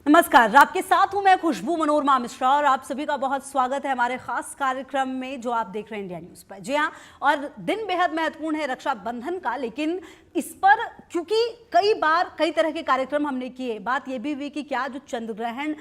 नमस्कार, आपके साथ हूं मैं खुशबू मनोरमा मिश्रा और आप सभी का बहुत स्वागत है हमारे खास कार्यक्रम में जो आप देख रहे हैं इंडिया न्यूज पर। जी हां, और दिन बेहद महत्वपूर्ण है रक्षाबंधन का, लेकिन इस पर क्योंकि कई बार कई तरह के कार्यक्रम हमने किए, बात यह भी हुई कि क्या जो चंद्र ग्रहण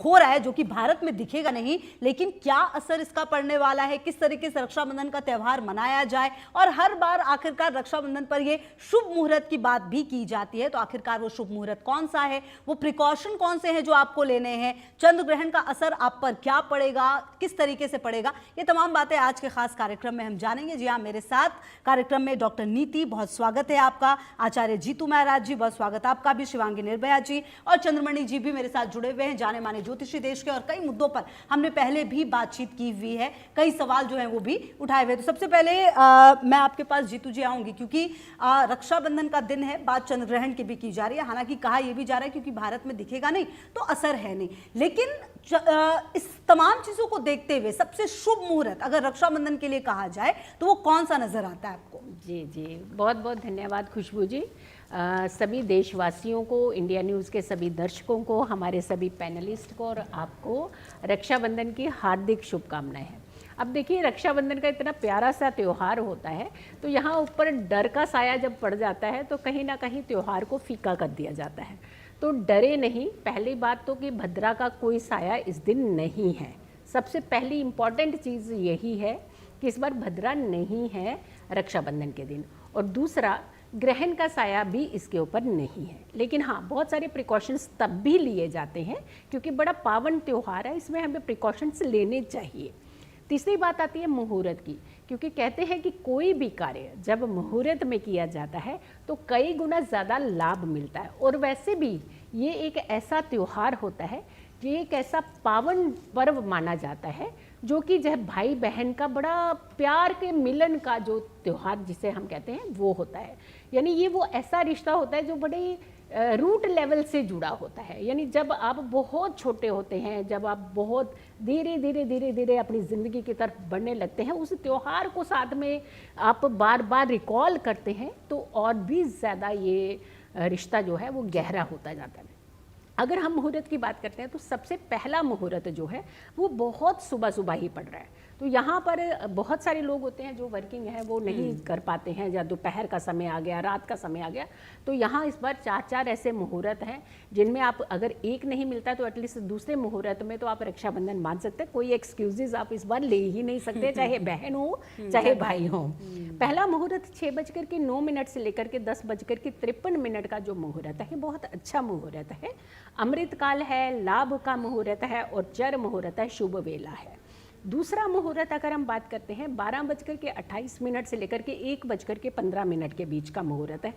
हो रहा है जो कि भारत में दिखेगा नहीं, लेकिन क्या असर इसका पड़ने वाला है, किस तरीके से रक्षाबंधन का त्यौहार मनाया जाए, और हर बार आखिरकार रक्षाबंधन पर यह शुभ मुहूर्त की बात भी की जाती है। तो आखिरकार वो शुभ मुहूर्त कौन सा है, वो प्रिकॉशन कौन से हैं जो आपको लेने हैं, चंद्र ग्रहण का असर आप पर क्या पड़ेगा, किस तरीके से पड़ेगा, ये तमाम बातें आज के खास कार्यक्रम में हम जानेंगे। जी हाँ, मेरे साथ कार्यक्रम में डॉक्टर नीति, बहुत स्वागत है आपका, आचार्य जीतू महाराज जी, बहुत स्वागत आपका भी, शिवांगी निर्भया जी और चंद्रमणि जी भी मेरे साथ जुड़े हुए हैं, जाने माने ज्योतिषी देश के, और कई मुद्दों पर हमने पहले भी बातचीत की हुई है, कई सवाल जो हैं वो भी उठाए हुए। तो सबसे पहले मैं आपके पास जीतू जी आऊंगी, क्योंकि रक्षाबंधन का दिन है, बात चंद्र ग्रहण की भी की जा रही है, हालांकि कहा यह भी जा रहा है क्योंकि भारत में दिखेगा नहीं तो असर है नहीं, लेकिन इस तमाम चीजों को देखते हुए सबसे शुभ मुहूर्त अगर रक्षाबंधन के लिए कहा जाए तो वो कौन सा नजर आता है आपको? जी जी, बहुत बहुत धन्यवाद खुशबू जी। सभी देशवासियों को, इंडिया न्यूज़ के सभी दर्शकों को, हमारे सभी पैनलिस्ट को और आपको रक्षाबंधन की हार्दिक शुभकामनाएं हैं। अब देखिए, रक्षाबंधन का इतना प्यारा सा त्यौहार होता है, तो यहाँ ऊपर डर का साया जब पड़ जाता है तो कहीं ना कहीं त्यौहार को फीका कर दिया जाता है। तो डरे नहीं, पहली बात तो कि भद्रा का कोई साया इस दिन नहीं है। सबसे पहली इम्पॉर्टेंट चीज़ यही है कि इस बार भद्रा नहीं है रक्षाबंधन के दिन, और दूसरा ग्रहण का साया भी इसके ऊपर नहीं है। लेकिन हाँ, बहुत सारे प्रिकॉशंस तब भी लिए जाते हैं क्योंकि बड़ा पावन त्यौहार है, इसमें हमें प्रिकॉशंस लेने चाहिए। तीसरी बात आती है मुहूर्त की, क्योंकि कहते हैं कि कोई भी कार्य जब मुहूर्त में किया जाता है तो कई गुना ज़्यादा लाभ मिलता है। और वैसे भी ये एक ऐसा त्यौहार होता है, ये एक ऐसा पावन पर्व माना जाता है जो कि जब भाई बहन का बड़ा प्यार के मिलन का जो त्यौहार जिसे हम कहते हैं वो होता है। यानी ये वो ऐसा रिश्ता होता है जो बड़े रूट लेवल से जुड़ा होता है। यानी जब आप बहुत छोटे होते हैं, जब आप बहुत धीरे धीरे अपनी ज़िंदगी की तरफ बढ़ने लगते हैं, उस त्यौहार को साथ में आप बार बार रिकॉल करते हैं तो और भी ज़्यादा ये रिश्ता जो है वो गहरा होता जाता है। अगर हम मुहूर्त की बात करते हैं तो सबसे पहला मुहूर्त जो है वो बहुत सुबह सुबह ही पड़ रहा है। तो यहाँ पर बहुत सारे लोग होते हैं जो वर्किंग है, वो नहीं कर पाते हैं, या दोपहर का समय आ गया, रात का समय आ गया, तो यहाँ इस बार 4 ऐसे मुहूर्त हैं जिनमें आप अगर एक नहीं मिलता तो एटलीस्ट दूसरे मुहूर्त में तो आप रक्षाबंधन मान सकते हैं। कोई एक्सक्यूजेज आप इस बार ले ही नहीं सकते, चाहे बहन हो चाहे भाई हो। पहला मुहूर्त 6:09 से लेकर के 10:53 का जो मुहूर्त है, बहुत अच्छा मुहूर्त है। अमृतकाल है, लाभ का मुहूर्त है और चर मुहूर्त है, शुभ वेला है। दूसरा मुहूर्त अगर हम बात करते हैं 12:28 से लेकर के 1:15 के बीच का मुहूर्त है,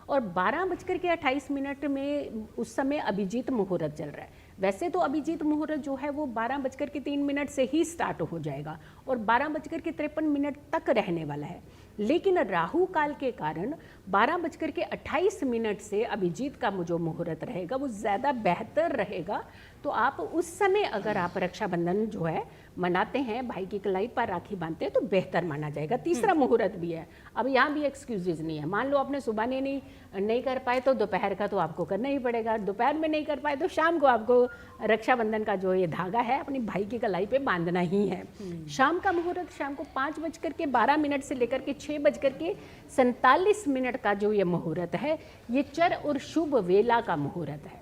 और 12:28 में उस समय अभिजीत मुहूर्त चल रहा है। वैसे तो अभिजीत मुहूर्त जो है वो 12:03 से ही स्टार्ट हो जाएगा और 12:53 तक रहने वाला है, लेकिन राहु काल के कारण 12:28 से अभिजीत का जो मुहूर्त रहेगा वो ज़्यादा बेहतर रहेगा। तो आप उस समय अगर आप रक्षाबंधन जो है मनाते हैं, भाई की कलाई पर राखी बांधते हैं, तो बेहतर माना जाएगा। तीसरा मुहूर्त भी है, अब यहाँ भी एक्सक्यूजेज नहीं है। मान लो आपने सुबह नहीं कर पाए तो दोपहर का तो आपको करना ही पड़ेगा, दोपहर में नहीं कर पाए तो शाम को आपको रक्षाबंधन का जो ये धागा है अपनी भाई की कलाई पे बांधना ही है। शाम का मुहूर्त शाम को 5:12 से लेकर के 6:47 का जो ये मुहूर्त है, ये चर और शुभ वेला का मुहूर्त है।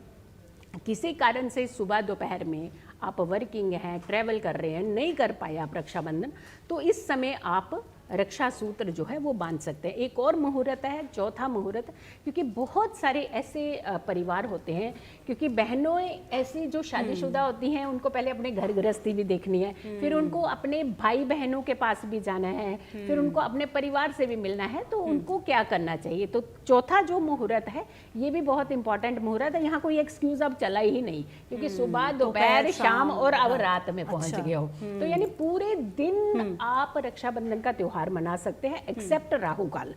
किसी कारण से सुबह दोपहर में आप वर्किंग हैं, ट्रैवल कर रहे हैं, नहीं कर पाए आप रक्षाबंधन, तो इस समय आप रक्षा सूत्र जो है वो बांध सकते हैं। एक और मुहूर्त है, चौथा मुहूर्त, क्योंकि बहुत सारे ऐसे परिवार होते हैं, क्योंकि बहनों ऐसी जो शादीशुदा होती हैं उनको पहले अपने घर गृहस्थी भी देखनी है, फिर उनको अपने भाई बहनों के पास भी जाना है, फिर उनको अपने परिवार से भी मिलना है, तो उनको क्या करना चाहिए। तो चौथा जो मुहूर्त है ये भी बहुत इंपॉर्टेंट मुहूर्त है। यहाँ कोई एक्सक्यूज अब चला ही नहीं, क्योंकि सुबह दोपहर शाम और अब रात में पहुँच गए हो, तो यानी पूरे दिन आप रक्षाबंधन का त्योहार त्यौहार मना सकते हैं एक्सेप्ट राहु काल।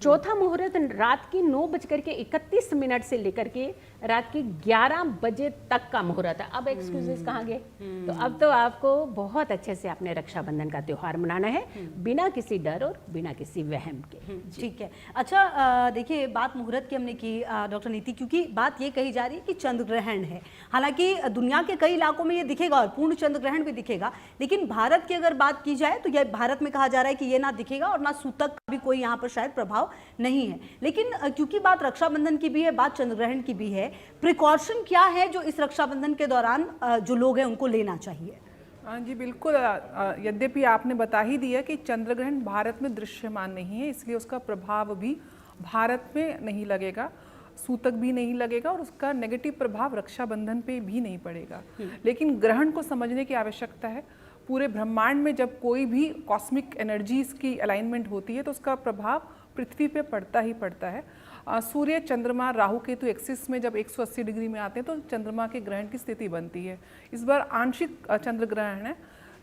चौथा मुहूर्त रात की 9:31 से लेकर के रात की 11 बजे तक का मुहूर्त है। अब एक्सक्यूजेस कहाँ गए? तो अब तो आपको बहुत अच्छे से अपने रक्षाबंधन का त्यौहार मनाना है बिना किसी डर और बिना किसी वहम के। ठीक है। अच्छा, देखिए बात मुहूर्त की हमने की डॉक्टर नीति, क्योंकि बात ये कही जा रही है कि चंद्र ग्रहण है। हालांकि दुनिया के कई इलाकों में ये दिखेगा और पूर्ण चंद्र ग्रहण भी दिखेगा, लेकिन भारत की अगर बात की जाए तो यह भारत में कहा जा रहा है कि ये ना दिखेगा और ना सूतक का भी कोई यहाँ पर शायद प्रभाव नहीं है। लेकिन क्योंकि बात रक्षाबंधन की भी है, बात चंद्र ग्रहण की भी है, प्रिकॉशन क्या है जो इस रक्षाबंधन के दौरान जो लोग हैं उनको लेना चाहिए? हाँ जी बिल्कुल। यद्यपि आपने बता ही दिया कि चंद्र ग्रहण भारत में दृश्यमान नहीं है, इसलिए उसका प्रभाव भी भारत में नहीं लगेगा, सूतक भी नहीं लगेगा और उसका नेगेटिव प्रभाव रक्षाबंधन पे भी नहीं पड़ेगा। लेकिन ग्रहण को समझने की आवश्यकता है। पूरे ब्रह्मांड में जब कोई भी कॉस्मिक एनर्जीज की अलाइनमेंट होती है तो उसका प्रभाव पृथ्वी पे पड़ता ही पड़ता है। सूर्य, चंद्रमा, राहु केतु एक्सिस में जब 180 डिग्री में आते हैं तो चंद्रमा के ग्रहण की स्थिति बनती है। इस बार आंशिक चंद्र ग्रहण है,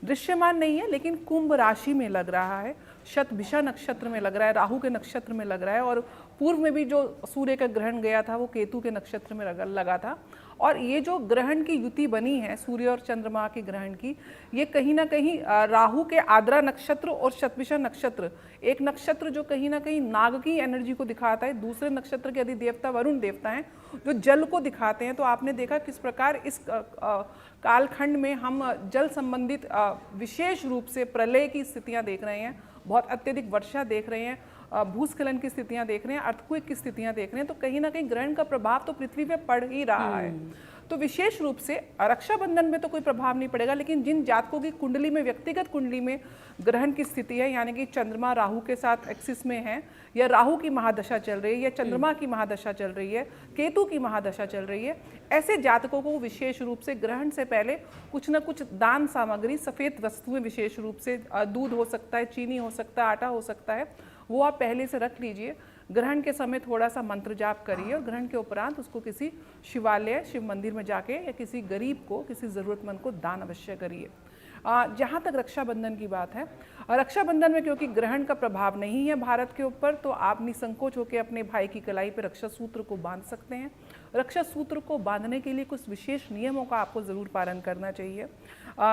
दृश्यमान नहीं है, लेकिन कुंभ राशि में लग रहा है, शतभिषा नक्षत्र में लग रहा है, राहु के नक्षत्र में लग रहा है। और पूर्व में भी जो सूर्य का ग्रहण गया था वो केतु के नक्षत्र में लगा था। और ये जो ग्रहण की युति बनी है सूर्य और चंद्रमा के ग्रहण की, ये कहीं ना कहीं राहु के आद्रा नक्षत्र और शतभिषा नक्षत्र, एक नक्षत्र जो कहीं ना कहीं नाग की एनर्जी को दिखाता है, दूसरे नक्षत्र के अधिदेवता वरुण देवता हैं जो जल को दिखाते हैं। तो आपने देखा किस प्रकार इस कालखंड में हम जल संबंधित विशेष रूप से प्रलय की स्थितियां देख रहे हैं, बहुत अत्यधिक वर्षा देख रहे हैं, भूस्खलन की स्थितियां देख रहे हैं, अर्थक्वेक की स्थितियां देख रहे हैं। तो कहीं ना कहीं ग्रहण का प्रभाव तो पृथ्वी पे पड़ ही रहा है। तो विशेष रूप से रक्षाबंधन में तो कोई प्रभाव नहीं पड़ेगा, लेकिन जिन जातकों की कुंडली में, व्यक्तिगत कुंडली में ग्रहण की स्थिति है, यानी कि चंद्रमा राहु के साथ एक्सिस में है, या राहु की महादशा चल रही है, या चंद्रमा की महादशा चल रही है, केतु की महादशा चल रही है, ऐसे जातकों को विशेष रूप से ग्रहण से पहले कुछ न कुछ दान सामग्री, सफ़ेद वस्तुएं, विशेष रूप से दूध हो सकता है, चीनी हो सकता है, आटा हो सकता है, वो आप पहले से रख लीजिए। ग्रहण के समय थोड़ा सा मंत्र जाप करिए और ग्रहण के उपरांत उसको किसी शिवालय, शिव मंदिर में जाके या किसी गरीब को, किसी ज़रूरतमंद को दान अवश्य करिए। जहाँ तक रक्षाबंधन की बात है, रक्षाबंधन में क्योंकि ग्रहण का प्रभाव नहीं है भारत के ऊपर, तो आप निसंकोच होकर अपने भाई की कलाई पर रक्षा सूत्र को बांध सकते हैं। रक्षा सूत्र को बांधने के लिए कुछ विशेष नियमों का आपको ज़रूर पालन करना चाहिए।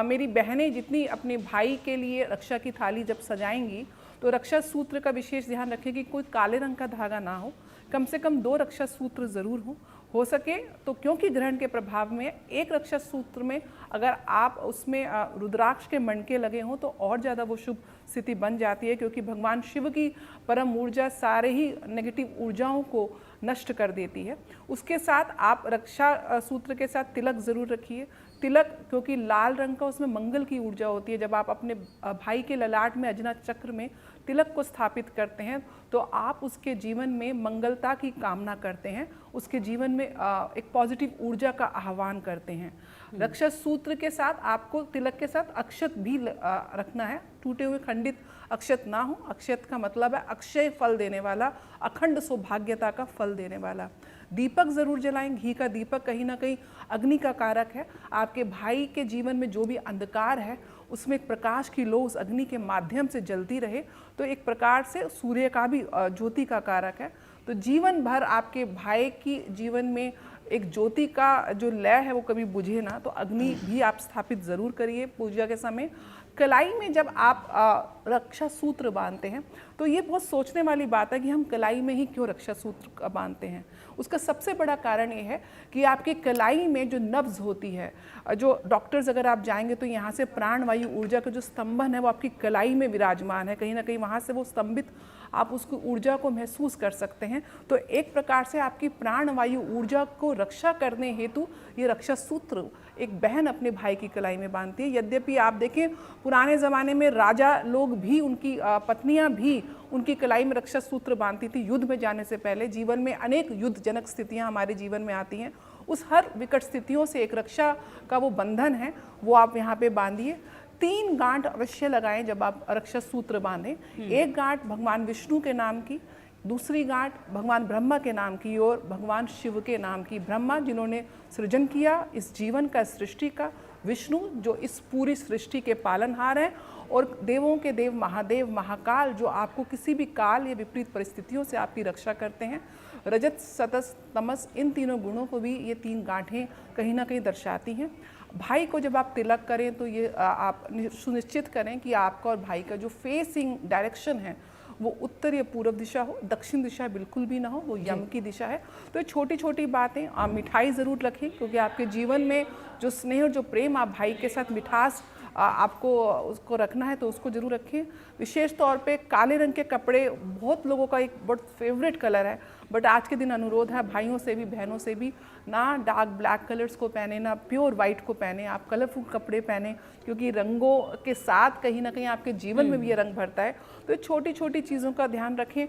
मेरी बहनें जितनी अपने भाई के लिए रक्षा की थाली जब सजाएंगी तो रक्षा सूत्र का विशेष ध्यान रखें कि कोई काले रंग का धागा ना हो, कम से कम 2 रक्षा सूत्र ज़रूर हो सके तो, क्योंकि ग्रहण के प्रभाव में एक रक्षा सूत्र में अगर आप उसमें रुद्राक्ष के मणके लगे हों तो और ज़्यादा वो शुभ स्थिति बन जाती है, क्योंकि भगवान शिव की परम ऊर्जा सारे ही नेगेटिव ऊर्जाओं को नष्ट कर देती है। उसके साथ आप रक्षा सूत्र के साथ तिलक ज़रूर रखिए। तिलक क्योंकि लाल रंग का, उसमें मंगल की ऊर्जा होती है। जब आप अपने भाई के ललाट में अजना चक्र में तिलक को स्थापित करते हैं तो आप उसके जीवन में मंगलता की कामना करते हैं, उसके जीवन में एक पॉजिटिव ऊर्जा का आह्वान करते हैं। रक्षा सूत्र के साथ आपको तिलक के साथ अक्षत भी रखना है, टूटे हुए खंडित अक्षत ना हो। अक्षत का मतलब है अक्षय फल देने वाला, अखंड सौभाग्यता का फल देने वाला। दीपक ज़रूर जलाएं। घी का दीपक कहीं ना कहीं अग्नि का कारक है। आपके भाई के जीवन में जो भी अंधकार है उसमें एक प्रकाश की लो उस अग्नि के माध्यम से जलती रहे, तो एक प्रकार से सूर्य का भी ज्योति का कारक है। तो जीवन भर आपके भाई की जीवन में एक ज्योति का जो लय है वो कभी बुझे ना, तो अग्नि भी आप स्थापित ज़रूर करिए पूजा के समय। कलाई में जब आप रक्षा सूत्र बांधते हैं तो ये बहुत सोचने वाली बात है कि हम कलाई में ही क्यों रक्षा सूत्र बांधते हैं। उसका सबसे बड़ा कारण ये है कि आपकी कलाई में जो नब्ज होती है, जो डॉक्टर्स अगर आप जाएंगे तो यहाँ से प्राणवायु ऊर्जा का जो स्तंभन है वो आपकी कलाई में विराजमान है, कहीं ना कहीं वहाँ से वो स्तंभित आप उसकी ऊर्जा को महसूस कर सकते हैं। तो एक प्रकार से आपकी प्राणवायु ऊर्जा को रक्षा करने हेतु ये रक्षा सूत्र एक बहन अपने भाई की कलाई में बांधती है। यद्यपि आप देखें पुराने ज़माने में राजा लोग भी, उनकी पत्नियां भी उनकी कलाई में रक्षा सूत्र बांधती थी युद्ध में जाने से पहले। जीवन में अनेक युद्धजनक स्थितियां हमारे जीवन में आती हैं, उस हर विकट स्थितियों से एक रक्षा का वो बंधन है वो आप यहाँ पे बांधिए। 3 गांठ अवश्य लगाएं जब आप रक्षा सूत्र बांधें। एक गांठ भगवान विष्णु के नाम की, दूसरी गांठ भगवान ब्रह्मा के नाम की और भगवान शिव के नाम की। ब्रह्मा जिन्होंने सृजन किया इस जीवन का, सृष्टि का, विष्णु जो इस पूरी सृष्टि के पालनहार हैं और देवों के देव महादेव महाकाल जो आपको किसी भी काल या विपरीत परिस्थितियों से आपकी रक्षा करते हैं। रजत सतस तमस इन तीनों गुणों को भी ये 3 गांठें कहीं ना कहीं दर्शाती हैं। भाई को जब आप तिलक करें तो ये आप सुनिश्चित करें कि आपका और भाई का जो फेसिंग डायरेक्शन है वो उत्तर या पूर्व दिशा हो, दक्षिण दिशा बिल्कुल भी ना हो, वो यम की दिशा है। तो ये छोटी छोटी बातें, आप मिठाई ज़रूर रखें क्योंकि आपके जीवन में जो स्नेह और जो प्रेम आप भाई के साथ मिठास आपको उसको रखना है तो उसको ज़रूर रखें। विशेष तौर पे काले रंग के कपड़े बहुत लोगों का एक बहुत फेवरेट कलर है, बट आज के दिन अनुरोध है भाइयों से भी बहनों से भी ना डार्क ब्लैक कलर्स को पहने ना प्योर वाइट को पहने, आप कलरफुल कपड़े पहने क्योंकि रंगों के साथ कहीं ना कहीं आपके जीवन में भी ये रंग भरता है। तो ये छोटी छोटी चीज़ों का ध्यान रखें।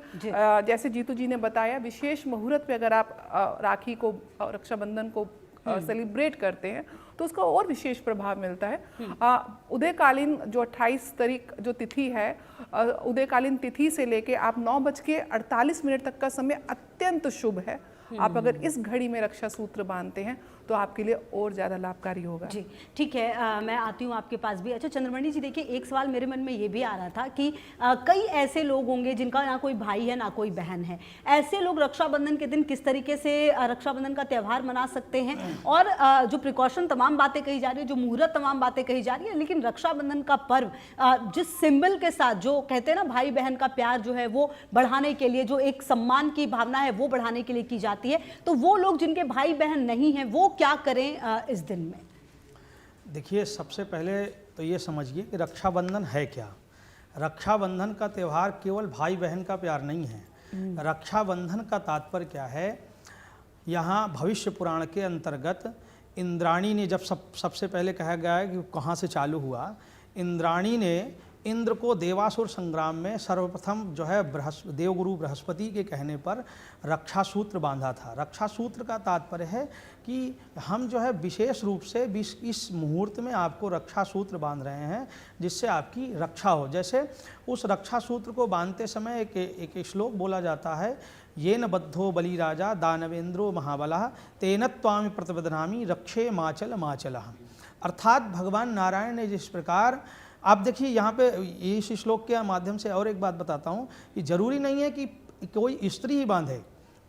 जैसे जीतू जी ने बताया, विशेष मुहूर्त पे अगर आप राखी को रक्षाबंधन को सेलिब्रेट करते हैं तो उसका और विशेष प्रभाव मिलता है। उदयकालीन जो 28 तारीख जो तिथि है, उदयकालीन तिथि से लेके आप 9:48 तक का समय अत्यंत शुभ है। आप अगर इस घड़ी में रक्षा सूत्र बांधते हैं तो आपके लिए और ज़्यादा लाभकारी होगा। जी ठीक है, मैं आती हूँ आपके पास भी। अच्छा चंद्रमणि जी, देखिए एक सवाल मेरे मन में ये भी आ रहा था कि कई ऐसे लोग होंगे जिनका ना कोई भाई है ना कोई बहन है, ऐसे लोग रक्षाबंधन के दिन किस तरीके से रक्षाबंधन का त्यौहार मना सकते हैं? और जो प्रिकॉशन तमाम बातें कही जा रही है, जो मुहूर्त तमाम बातें कही जा रही है, लेकिन रक्षाबंधन का पर्व जिस सिंबल के साथ जो कहते हैं ना भाई बहन का प्यार जो है वो बढ़ाने के लिए, जो एक सम्मान की भावना है वो बढ़ाने के लिए की जाती है, तो वो लोग जिनके भाई बहन नहीं हैं वो क्या करें इस दिन में? देखिए, सबसे पहले तो ये समझिए कि रक्षाबंधन है क्या। रक्षाबंधन का त्यौहार केवल भाई बहन का प्यार नहीं है। रक्षाबंधन का तात्पर्य क्या है, यहाँ भविष्य पुराण के अंतर्गत इंद्राणी ने जब सबसे पहले कहा गया है कि कहाँ से चालू हुआ, इंद्राणी ने इंद्र को देवासुर संग्राम में सर्वप्रथम जो है देवगुरु बृहस्पति के कहने पर रक्षा सूत्र बांधा था। रक्षा सूत्र का तात्पर्य है कि हम जो है विशेष रूप से इस मुहूर्त में आपको रक्षा सूत्र बांध रहे हैं जिससे आपकी रक्षा हो। जैसे उस रक्षा सूत्र को बांधते समय एक श्लोक बोला जाता है, ये न बद्धो बलि राजा दानवेंद्रो महाबला तेन त्वामि प्रतिबध्नामि रक्षे माचल माचलः। अर्थात भगवान नारायण ने जिस प्रकार, आप देखिए यहाँ पे इस श्लोक के माध्यम से और एक बात बताता हूँ कि जरूरी नहीं है कि कोई स्त्री ही बांधे,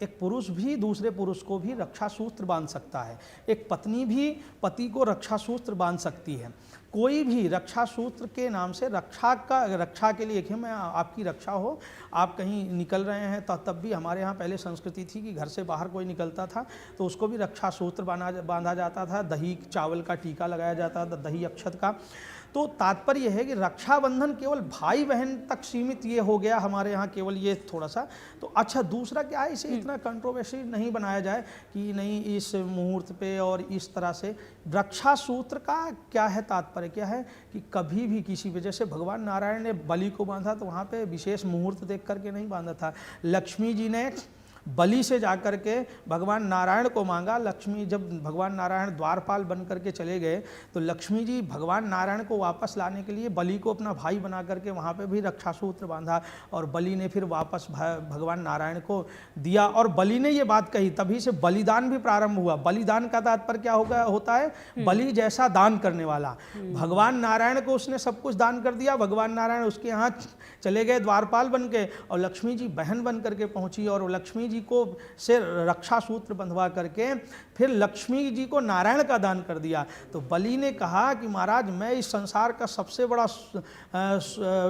एक पुरुष भी दूसरे पुरुष को भी रक्षा सूत्र बांध सकता है, एक पत्नी भी पति को रक्षा सूत्र बांध सकती है। कोई भी रक्षा सूत्र के नाम से रक्षा के लिए, मैं आपकी रक्षा हो, आप कहीं निकल रहे हैं तो तब भी हमारे यहाँ पहले संस्कृति थी कि घर से बाहर कोई निकलता था तो उसको भी रक्षा सूत्र बांधा जाता था, दही चावल का टीका लगाया जाता था, दही अक्षत का। तो तात्पर्य है कि रक्षाबंधन केवल भाई बहन तक सीमित ये हो गया हमारे यहाँ, केवल ये थोड़ा सा। तो अच्छा, दूसरा क्या है, इसे इतना कंट्रोवर्सी नहीं बनाया जाए कि नहीं इस मुहूर्त पे और इस तरह से। रक्षा सूत्र का क्या है तात्पर्य, क्या है कि कभी भी किसी वजह से भगवान नारायण ने बलि को बांधा तो वहाँ पे विशेष मुहूर्त देख करके नहीं बांधा था। लक्ष्मी जी ने बलि से जाकर के भगवान नारायण को मांगा। लक्ष्मी, जब भगवान नारायण द्वारपाल बन करके चले गए तो लक्ष्मी जी भगवान नारायण को वापस लाने के लिए बलि को अपना भाई बना करके वहाँ पे भी रक्षा सूत्र बांधा और बलि ने फिर वापस भगवान नारायण को दिया। और बलि ने ये बात कही, तभी से बलिदान भी प्रारंभ हुआ। बलिदान का तात्पर्य क्या होता है, बलि जैसा दान करने वाला। भगवान नारायण को उसने सब कुछ दान कर दिया, भगवान नारायण उसके यहाँ चले गए द्वारपाल बन के और लक्ष्मी जी बहन बन करके पहुँची और लक्ष्मी को से रक्षा सूत्र बंधवा करके फिर लक्ष्मी जी को नारायण का दान कर दिया। तो बलि ने कहा कि महाराज, मैं इस संसार का सबसे बड़ा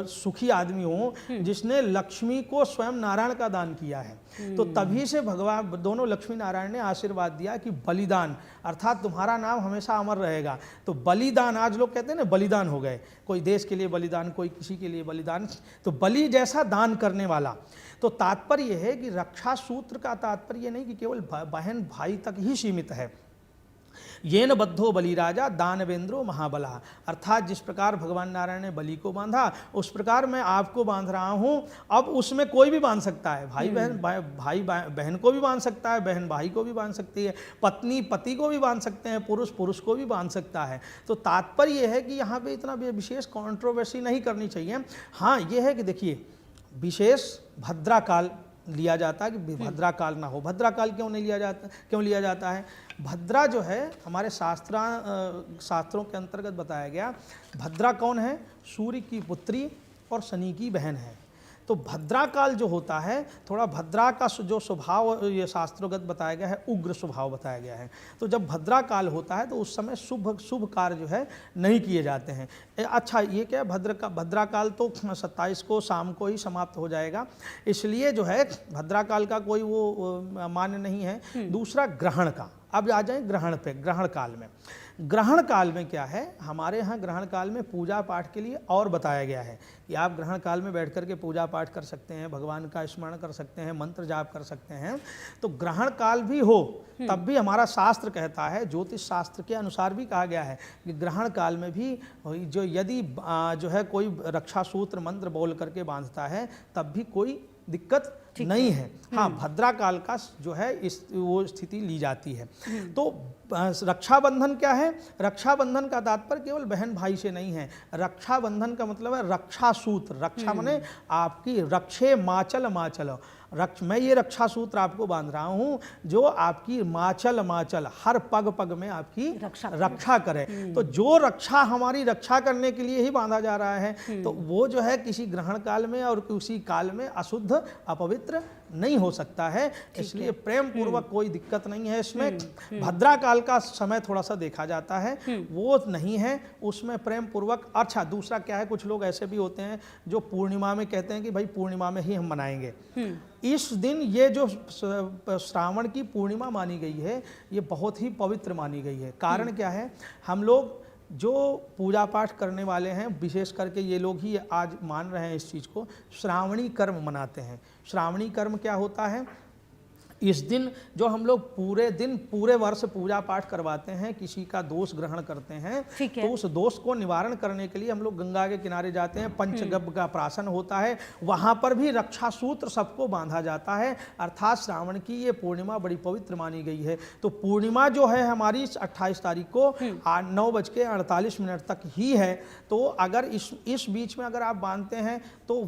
सुखी आदमी हूँ जिसने लक्ष्मी को स्वयं नारायण का दान किया है। तो तभी से भगवान दोनों लक्ष्मी नारायण ने आशीर्वाद दिया कि बलिदान, अर्थात तुम्हारा नाम हमेशा अमर रहेगा। तो बलिदान, आज लोग कहते हैं ना बलिदान हो गए, कोई देश के लिए बलिदान, कोई किसी के लिए बलिदान, तो बलि जैसा दान करने वाला। तो तात्पर्य है कि रक्षा सूत्र का तात्पर्य नहीं कि केवल बहन भाई तक ही सीमित है। ये न बद्धो बलि राजा दानवेंद्रो महाबला, अर्थात जिस प्रकार भगवान नारायण ने बलि को बांधा उस प्रकार मैं आपको बांध रहा हूँ। अब उसमें कोई भी बांध सकता है, भाई बहन को भी बांध सकता है, बहन भाई को भी बांध सकती है, पत्नी पति को भी बांध सकते हैं, पुरुष पुरुष को भी बांध सकता है। तो तात्पर्य यह है कि यहाँ पे इतना विशेष कंट्रोवर्सी नहीं करनी चाहिए। हाँ, ये है कि देखिए, विशेष भद्रा काल लिया जाता है कि भद्रा काल ना हो। भद्रा काल क्यों नहीं लिया जाता है? भद्रा जो है हमारे शास्त्रों के अंतर्गत बताया गया, भद्रा कौन है? सूर्य की पुत्री और शनि की बहन है। तो भद्रा काल जो होता है, थोड़ा भद्रा का जो स्वभाव ये शास्त्रों बताया गया है, उग्र स्वभाव बताया गया है। तो जब भद्रा काल होता है तो उस समय शुभ कार्य जो है नहीं किए जाते हैं। अच्छा, ये क्या है, भद्रा काल तो 27 को शाम को ही समाप्त हो जाएगा, इसलिए जो है भद्रा काल का कोई वो मान्य नहीं है। दूसरा ग्रहण का, अब आ जाए ग्रहण पे। ग्रहण काल में, ग्रहण काल में क्या है, हमारे यहाँ ग्रहण काल में पूजा पाठ के लिए और बताया गया है कि आप ग्रहण काल में बैठ कर के पूजा पाठ कर सकते हैं, भगवान का स्मरण कर सकते हैं, मंत्र जाप कर सकते हैं। तो ग्रहण काल भी हो तब भी हमारा शास्त्र कहता है, ज्योतिष शास्त्र के अनुसार भी कहा गया है कि ग्रहण काल में भी जो यदि जो है कोई रक्षा सूत्र मंत्र बोल करके बांधता है तब भी कोई दिक्कत नहीं है। हाँ, भद्रा काल का जो है वो स्थिति ली जाती है। तो रक्षाबंधन क्या है? रक्षाबंधन का तात्पर्य केवल बहन भाई से नहीं है। रक्षाबंधन का मतलब है रक्षा सूत्र। रक्षा माने आपकी रक्षे माचल मैं ये रक्षा सूत्र आपको बांध रहा हूँ जो आपकी माचल हर पग पग में आपकी रक्षा करे। तो जो रक्षा हमारी रक्षा करने के लिए ही बांधा जा रहा है, तो वो जो है किसी ग्रहण काल में और किसी काल में अशुद्ध अपवित्र नहीं हो सकता है। इसलिए प्रेम पूर्वक कोई दिक्कत नहीं है इसमें। भद्रा काल का समय थोड़ा सा देखा जाता है, वो नहीं है, उसमें प्रेम पूर्वक। अच्छा, दूसरा क्या है, कुछ लोग ऐसे भी होते हैं जो पूर्णिमा में कहते हैं कि भाई पूर्णिमा में ही हम मनाएंगे। इस दिन ये जो श्रावण की पूर्णिमा मानी गई है, ये बहुत ही पवित्र मानी गई है। कारण क्या है, हम लोग जो पूजा पाठ करने वाले हैं, विशेष करके ये लोग ही आज मान रहे हैं इस चीज़ को, श्रावणी कर्म मनाते हैं। श्रावणी कर्म क्या होता है? इस दिन जो हम लोग पूरे वर्ष पूजा पाठ करवाते हैं, किसी का दोष ग्रहण करते हैं, तो उस दोष को निवारण करने के लिए हम लोग गंगा के किनारे जाते हैं, पंचगव्य का प्राशन होता है, वहाँ पर भी रक्षा सूत्र सबको बांधा जाता है। अर्थात श्रावण की ये पूर्णिमा बड़ी पवित्र मानी गई है। तो पूर्णिमा जो है हमारी 28 तारीख को 9:48 तक ही है। तो अगर इस बीच में अगर आप बांधते हैं तो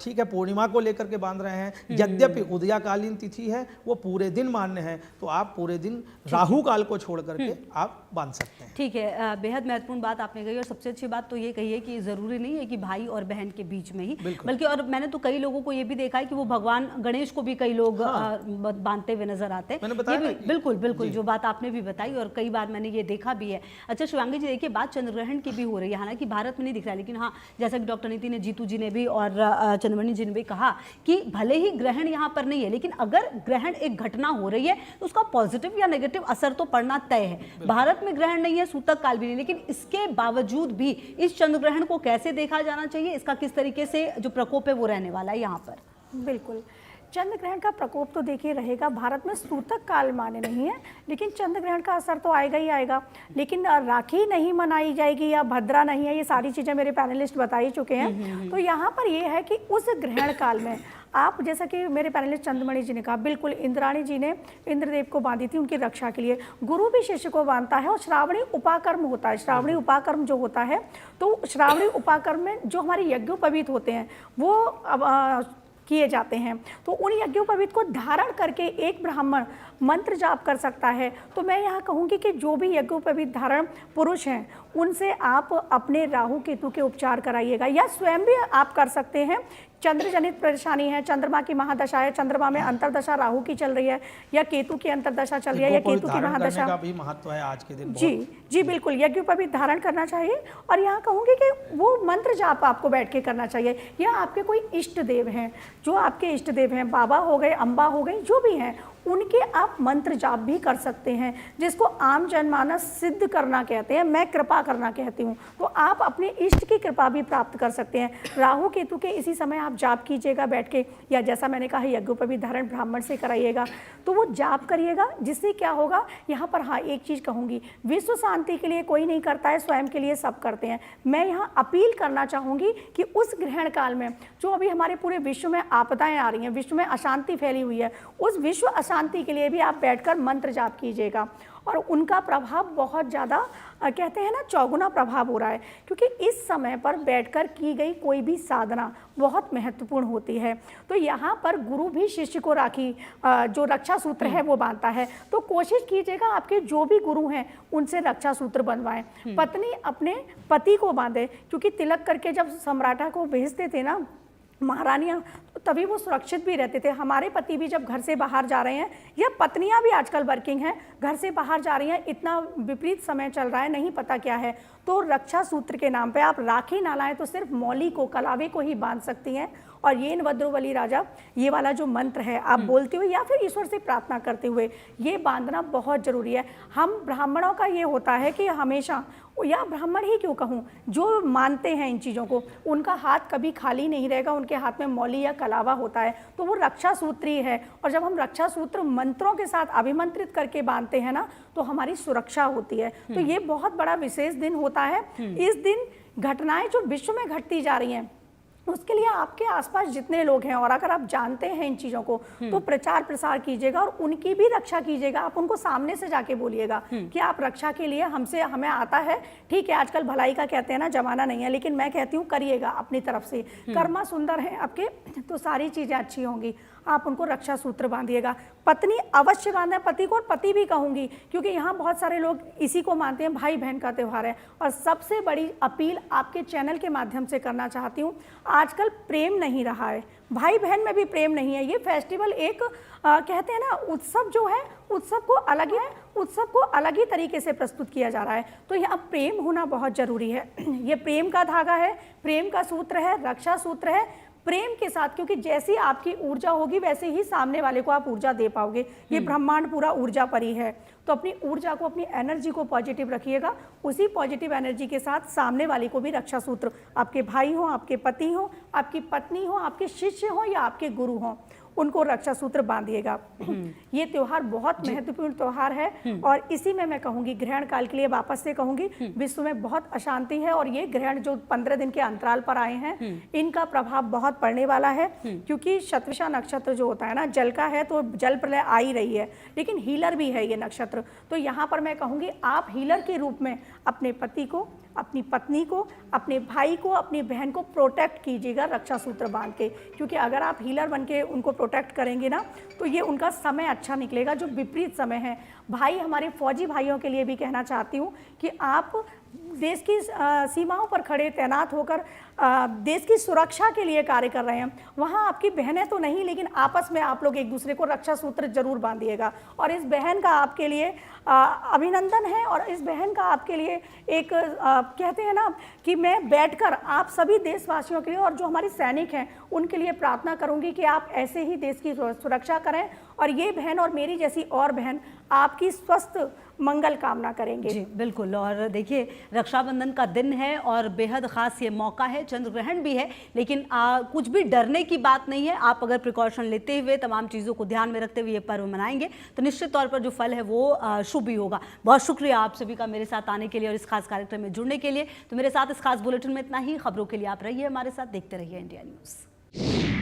ठीक है, पूर्णिमा को लेकर के बांध रहे हैं। यद्यपि उदयाकालीन तिथि है, वो पूरे दिन मान्य है, तो आप पूरे दिन राहु काल को छोड़ करके आप बांध सकते हैं। ठीक है, बेहद महत्वपूर्ण बात आपने कही। और सबसे अच्छी बात तो ये कही है कि ज़रूरी नहीं है कि भाई और बहन के बीच में ही, बल्कि और मैंने तो कई लोगों को ये भी देखा है कि वो भगवान गणेश को भी कई लोग बांधते हुए नजर आते हैं। बिल्कुल जो बात आपने भी बताई और कई बार मैंने ये देखा भी है। अच्छा शिवांगी जी, देखिए बात चंद्रग्रहण की भी हो रही है, हालांकि भारत में नहीं दिख रहा है, लेकिन हाँ, जैसा कि डॉक्टर नीति ने, जीतू जी ने भी और चंद्रमणि जी ने भी कहा कि भले ही ग्रहण यहाँ पर नहीं है, लेकिन अगर ग्रहण एक घटना हो रही है तो उसका पॉजिटिव या नेगेटिव असर तो पड़ना तय है। भारत में ग्रहण नहीं है, सूतक काल भी नहीं, लेकिन इसके बावजूद भी इस चंद्र ग्रहण को कैसे देखा जाना चाहिए, इसका किस तरीके से जो प्रकोप है वो रहने वाला है यहाँ पर? बिल्कुल, चंद्र ग्रहण का प्रकोप तो देखिए रहेगा। भारत में सूतक काल माने नहीं है, लेकिन चंद्र ग्रहण का असर तो आएगा ही आएगा। लेकिन राखी नहीं मनाई जाएगी या भद्रा नहीं है, ये सारी चीज़ें मेरे पैनलिस्ट बता ही चुके हैं। तो यहाँ पर ये है कि उस ग्रहण काल में आप, जैसा कि मेरे पैनलिस्ट चंद्रमणि जी ने कहा, बिल्कुल इंद्राणी जी ने इंद्रदेव को बांधी थी उनकी रक्षा के लिए, गुरु भी शिष्य को बांधता है। और श्रावणी उपाकर्म होता है। श्रावणी उपाकर्म जो होता है, तो श्रावणी उपाकर्म में जो हमारे यज्ञोपवीत होते हैं वो किए जाते हैं। तो उन यज्ञोपवीत को धारण करके एक ब्राह्मण मंत्र जाप कर सकता है। तो मैं यहाँ कहूँगी कि जो भी यज्ञोपवीत धारण पुरुष हैं उनसे आप अपने राहु केतु के उपचार कराइएगा, या स्वयं भी आप कर सकते हैं। चंद्र जनित परेशानी है, चंद्रमा की महादशा है, चंद्रमा में अंतरदशा राहु की चल रही है, या केतु की अंतरदशा चल रही है, या केतु की महादशा का भी महत्व है आज के दिन। जी बिल्कुल, यज्ञोपवीत धारण करना चाहिए। और यहाँ कहूँगी कि वो मंत्र जाप आपको बैठ के करना चाहिए, या आपके कोई इष्ट देव हैं, जो आपके इष्ट देव हैं, बाबा हो गए, अम्बा हो गई, जो भी हैं, उनके आप मंत्र जाप भी कर सकते हैं, जिसको आम जनमानस सिद्ध करना कहते हैं, मैं कृपा करना कहती हूँ। तो आप अपने इष्ट की कृपा भी प्राप्त कर सकते हैं। राहु केतु के इसी समय आप जाप कीजिएगा बैठ के, या जैसा मैंने कहा यज्ञोपवीत धारण ब्राह्मण से कराइएगा, तो वो जाप करिएगा। जिससे क्या होगा, यहाँ पर हाँ एक चीज़ कहूँगी, विश्व शांति के लिए कोई नहीं करता है, स्वयं के लिए सब करते हैं। मैं यहाँ अपील करना चाहूँगी कि उस ग्रहण काल में जो अभी हमारे पूरे विश्व में आपदाएँ आ रही हैं, विश्व में अशांति फैली हुई है, उस विश्व शांति के लिए भी आप बैठकर मंत्र जाप कीजिएगा। और उनका प्रभाव बहुत ज़्यादा कहते हैं ना चौगुना प्रभाव हो रहा है, क्योंकि इस समय पर बैठकर की गई कोई भी साधना बहुत महत्वपूर्ण होती है। तो यहाँ पर गुरु भी शिष्य को राखी जो रक्षा सूत्र है वो बांधता है। तो कोशिश कीजिएगा आपके जो भी गुरु हैं उनसे रक्षा सूत्र बनवाएं। पत्नी अपने पति को बांधे, क्योंकि तिलक करके जब सम्राटा को भेजते थे ना महारानियाँ, तो तभी वो सुरक्षित भी रहते थे। हमारे पति भी जब घर से बाहर जा रहे हैं, या पत्नियां भी आजकल वर्किंग हैं, घर से बाहर जा रही हैं, इतना विपरीत समय चल रहा है, नहीं पता क्या है, तो रक्षा सूत्र के नाम पे आप राखी ना लाएं तो सिर्फ मौली को, कलावे को ही बांध सकती हैं। और येन वज्रवली राजा, ये वाला जो मंत्र है आप बोलते हुए या फिर ईश्वर से प्रार्थना करते हुए ये बांधना बहुत जरूरी है। हम ब्राह्मणों का ये होता है कि हमेशा, या ब्राह्मण ही क्यों कहूँ, जो मानते हैं इन चीज़ों को, उनका हाथ कभी खाली नहीं रहेगा, उनके हाथ में मौली या कलावा होता है, तो वो रक्षा सूत्र ही है। और जब हम रक्षा सूत्र मंत्रों के साथ अभिमंत्रित करके बांधते हैं ना, तो हमारी सुरक्षा होती है। तो ये बहुत बड़ा विशेष दिन होता है। इस दिन घटनाएं जो विश्व में घटती जा रही हैं उसके लिए आपके आसपास जितने लोग हैं, और अगर आप जानते हैं इन चीज़ों को, तो प्रचार प्रसार कीजिएगा और उनकी भी रक्षा कीजिएगा। आप उनको सामने से जाके बोलिएगा कि आप रक्षा के लिए हमें आता है, ठीक है, आजकल भलाई का कहते हैं ना जमाना नहीं है, लेकिन मैं कहती हूँ करिएगा अपनी तरफ से। कर्मा सुंदर है आपके तो सारी चीज़ें अच्छी होंगी। आप उनको रक्षा सूत्र बांधिएगा। पत्नी अवश्य बांधे पति को, और पति भी कहूँगी, क्योंकि यहाँ बहुत सारे लोग इसी को मानते हैं, भाई बहन का त्यौहार है। और सबसे बड़ी अपील आपके चैनल के माध्यम से करना चाहती हूँ, आजकल प्रेम नहीं रहा है, भाई बहन में भी प्रेम नहीं है। ये फेस्टिवल एक कहते हैं ना उत्सव जो है, उत्सव को अलग ही तरीके से प्रस्तुत किया जा रहा है। तो यहाँ प्रेम होना बहुत जरूरी है। ये प्रेम का धागा है, प्रेम का सूत्र है, रक्षा सूत्र है। प्रेम के साथ, क्योंकि जैसी आपकी ऊर्जा होगी वैसे ही सामने वाले को आप ऊर्जा दे पाओगे। ये ब्रह्मांड पूरा ऊर्जा पर ही है। तो अपनी ऊर्जा को, अपनी एनर्जी को पॉजिटिव रखिएगा। उसी पॉजिटिव एनर्जी के साथ सामने वाले को भी रक्षा सूत्र, आपके भाई हो, आपके पति हो, आपकी पत्नी हो, आपके शिष्य हो या आपके गुरु हो, उनको रक्षा सूत्र बांधिएगा। ये त्योहार बहुत महत्वपूर्ण त्योहार है। और इसी में मैं कहूँगी, ग्रहण काल के लिए वापस से कहूँगी, विश्व में बहुत अशांति है, और ये ग्रहण जो 15 दिन के अंतराल पर आए हैं, इनका प्रभाव बहुत पड़ने वाला है। क्योंकि शतविषा नक्षत्र जो होता है ना, जल का है, तो जल प्रलय आ ही रही है, लेकिन हीलर भी है ये नक्षत्र। तो यहाँ पर मैं कहूँगी आप हीलर के रूप में अपने पति को, अपनी पत्नी को, अपने भाई को, अपनी बहन को प्रोटेक्ट कीजिएगा रक्षा सूत्र बांध के। क्योंकि अगर आप हीलर बन के उनको प्रोटेक्ट करेंगे ना, तो ये उनका समय अच्छा निकलेगा, जो विपरीत समय है। भाई, हमारे फौजी भाइयों के लिए भी कहना चाहती हूँ कि आप देश की सीमाओं पर खड़े तैनात होकर देश की सुरक्षा के लिए कार्य कर रहे हैं। वहाँ आपकी बहनें तो नहीं, लेकिन आपस में आप लोग एक दूसरे को रक्षा सूत्र जरूर बांधिएगा। और इस बहन का आपके लिए अभिनंदन है, और इस बहन का आपके लिए एक कहते हैं ना कि मैं बैठकर आप सभी देशवासियों के लिए और जो हमारे सैनिक हैं उनके लिए प्रार्थना करूंगी कि आप ऐसे ही देश की सुरक्षा करें। और ये बहन और मेरी जैसी और बहन आपकी स्वस्थ मंगल कामना करेंगे। जी बिल्कुल। और देखिए, रक्षाबंधन का दिन है और बेहद ख़ास ये मौका है, चंद्र ग्रहण भी है, लेकिन कुछ भी डरने की बात नहीं है। आप अगर प्रिकॉशन लेते हुए, तमाम चीज़ों को ध्यान में रखते हुए ये पर्व मनाएंगे तो निश्चित तौर पर जो फल है वो शुभ ही होगा। बहुत शुक्रिया आप सभी का मेरे साथ आने के लिए और इस खास कार्यक्रम में जुड़ने के लिए। तो मेरे साथ इस खास बुलेटिन में इतना ही। खबरों के लिए आप रहिए हमारे साथ, देखते रहिए इंडिया न्यूज़।